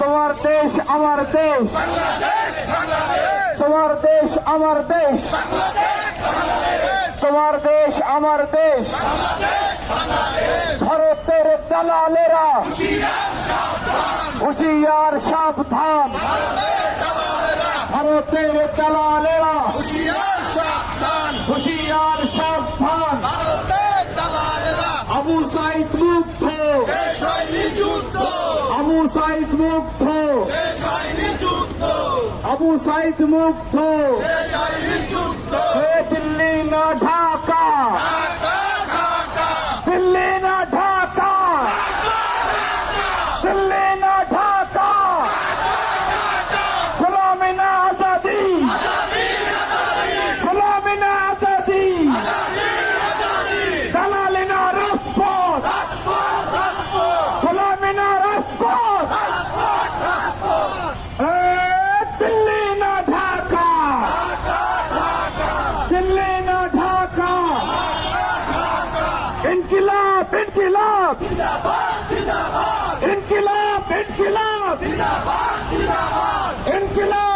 তোমার দেশ আমার দেশ, তোমার দেশ আমার দেশ, তোমার দেশ আমার দেশ। ভারতের দালালেরা হুঁশিয়ার সাবধান, ভারতের দালালেরা হুঁশিয়ার সাবধান। আবু সাইদ মুগ্ধ, আবু সাইদ মুগ্ধ, আবু সাইদ মুগ্ধ। দিল্লি না ঢাকা, দিল্লি না ঢাকা, দিল্লি না ঢাকা। গোলামি না আজাদি, গোলামি না আজাদি, দালালি না রাজপথ, গোলামি না রাজপথ। দিল্লি না ঢাকা, দিল্লি না ঢাকা। ইনকিলাব ইনকিলাব, ইনকিলাব ইনকিলাব, ইনকিলাব